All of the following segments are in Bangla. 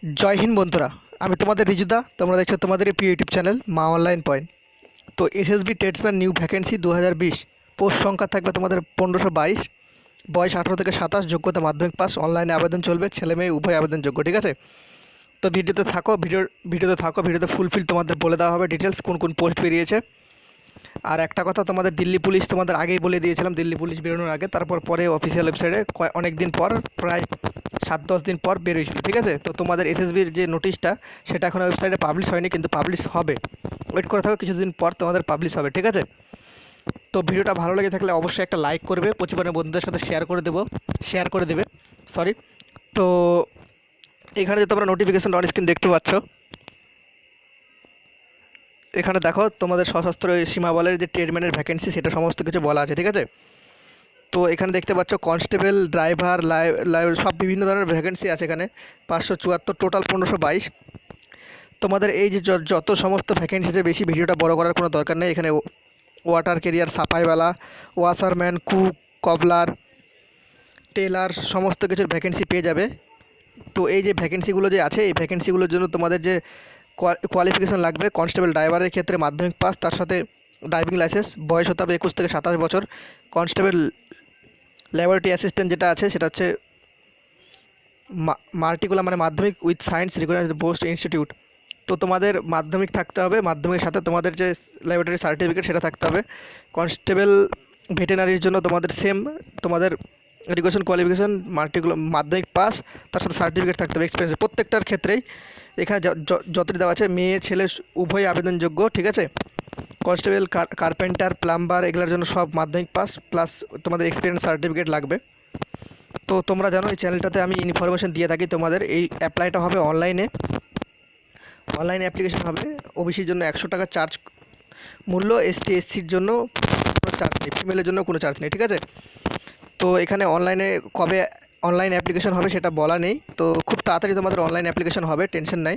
জয় হিন্দ বন্ধুরা, আমি তোমাদের রিজুদা। তোমরা দেখছো তোমাদের প্রিয় ইউটিউব চ্যানেল মা অনলাইন পয়েন্ট। তো SSB tradesman new vacancy 2020, post সংখ্যা থাকবে তোমাদের 1522, বয়স 18 থেকে 27, যোগ্যতা মাধ্যমিক পাস, অনলাইনে আবেদন চলবে, ছেলে মেয়ে উভয় আবেদনযোগ্য। ঠিক আছে, তো ভিডিওতে ফুলফিল তোমাদের বলে দেওয়া হবে ডিটেলস কোন কোন পোস্ট বেরিয়েছে। আর একটা কথা, তোমাদের দিল্লি পুলিশ তোমাদের আগেই বলে দিয়েছিলাম, দিল্লি পুলিশ বেরোনোর আগে, তারপর পরে অফিসিয়াল ওয়েবসাইটে অনেক দিন পর, প্রায় 7-10 দিন পর বেরিয়েছিল। ঠিক আছে, তো তোমাদের এসএসবির যে নোটিশটা সেটা এখন ওয়েবসাইটে পাবলিশ হয়নি, কিন্তু পাবলিশ হবে। ওয়েট করে থাকো, কিছুদিন পর তোমাদের পাবলিশ হবে। ঠিক আছে, তো ভিডিওটা ভালো লেগে থাকলে অবশ্যই একটা লাইক করবে, প্রচুর বন্ধুদের সাথে শেয়ার করে দেবে। সরি। তো এখানে যে তোমরা নোটিফিকেশন অন স্ক্রিন দেখতে পাচ্ছ, এখানে দেখো তোমাদের সশস্ত্র সীমা বলের যে ট্রেডম্যানের ভ্যাকেন্সি সেটা সমস্ত কিছু বলা আছে। ঠিক আছে, তো এখানে দেখতে পাচ্ছ কনস্টেবল, ড্রাইভার, সব বিভিন্ন ধরনের ভ্যাকেন্সি আছে এখানে। 574, টোটাল 1522। তোমাদের এই যে যত সমস্ত ভ্যাকেন্সিতে, বেশি ভিডিওটা বড় করার কোনো দরকার নেই। এখানে ওয়াটার ক্যারিয়ার, সাফাইওয়ালা, ওয়াশারম্যান, কুক, কবলার, টেলার, সমস্ত কিছুর ভ্যাকেন্সি পেয়ে যাবে। তো এই যে ভ্যাকেন্সিগুলো যে আছে, এই ভ্যাকেন্সিগুলোর জন্য তোমাদের যে কোয়ালিফিকেশান লাগবে, কনস্টেবল ড্রাইভারের ক্ষেত্রে মাধ্যমিক পাস, তার সাথে ড্রাইভিং লাইসেন্স, বয়স হতে হবে 21 থেকে 27 বছর। কনস্টেবল ল্যাবরেটরি অ্যাসিস্ট্যান্ট যেটা আছে সেটা হচ্ছে মাল্টিকুলার, মানে Madhyamik with science recognized post institute. তো তোমাদের মাধ্যমিক থাকতে হবে, মাধ্যমিকের সাথে তোমাদের যে ল্যাবরেটরি সার্টিফিকেট সেটা থাকতে হবে। কনস্টেবল ভেটেনারির জন্য তোমাদের সেম, তোমাদের এডুকেশন কোয়ালিফিকেশান মাধ্যমিক পাস, তার সাথে সার্টিফিকেট থাকতে হবে এক্সপিরিয়েন্স প্রত্যেকটার ক্ষেত্রেই। এখানে যতটি দেওয়া আছে, মেয়ে ছেলে উভয় আবেদনযোগ্য। ঠিক আছে, কনস্টেবল, কার্পেন্টার, প্লাম্বার, এগুলোর জন্য সব মাধ্যমিক পাস প্লাস তোমাদের এক্সপিরিয়েন্স সার্টিফিকেট লাগবে। তো তোমরা জানো এই চ্যানেলটাতে আমি ইনফরমেশন দিয়ে থাকি। তোমাদের এই অ্যাপ্লাইটা হবে অনলাইনে অ্যাপ্লিকেশন হবে। ওবিসির জন্য 100 টাকা চার্জ মূল্য, এসটি এসসির জন্য কোনো চার্জ নেই, ফিমেলের জন্য কোনো চার্জ নেই। ঠিক আছে, তো এখানে অনলাইনে কবে অনলাইন অ্যাপ্লিকেশন হবে সেটা বলা নেই, তো খুব তাড়াতাড়ি তোমাদের অনলাইন অ্যাপ্লিকেশন হবে, টেনশন নাই,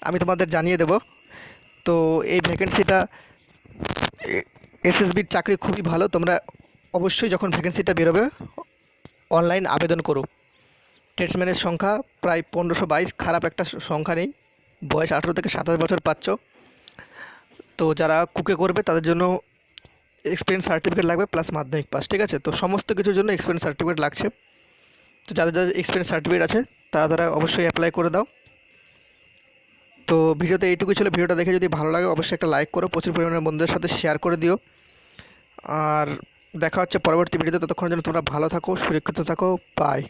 আমি তোমাদের জানিয়ে দেবো। তো এই ভ্যাকেন্সিটা, এসএসবির চাকরি খুবই ভালো। তোমরা অবশ্যই যখন ভ্যাকেন্সিটা বেরোবে অনলাইন আবেদন করো। ট্রেডসম্যানের সংখ্যা প্রায় 1522, খারাপ একটা সংখ্যা নেই। বয়স 18 থেকে 27 বছর পাচ্ছ। তো যারা কুকে করবে তাদের জন্য এক্সপিরিয়েন্স সার্টিফিকেট লাগবে প্লাস মাধ্যমিক পাস। ঠিক আছে, তো সমস্ত কিছুর জন্য এক্সপিরিয়েন্স সার্টিফিকেট লাগছে। তো যাদের যাদের এক্সপিরিয়েন্স সার্টিফিকেট আছে তারা অবশ্যই অ্যাপ্লাই করে দাও। তো ভিডিওতে এইটুকু ছিল। ভিডিওটা দেখে যদি ভালো লাগে অবশ্যই একটা লাইক করো, প্রচুর পরিমাণে বন্ধুদের সাথে শেয়ার করে দিও। আর দেখা হচ্ছে পরবর্তী ভিডিওতে। ততক্ষণের জন্য তোমরা ভালো থাকো, সুরক্ষিত থাকো। বাই।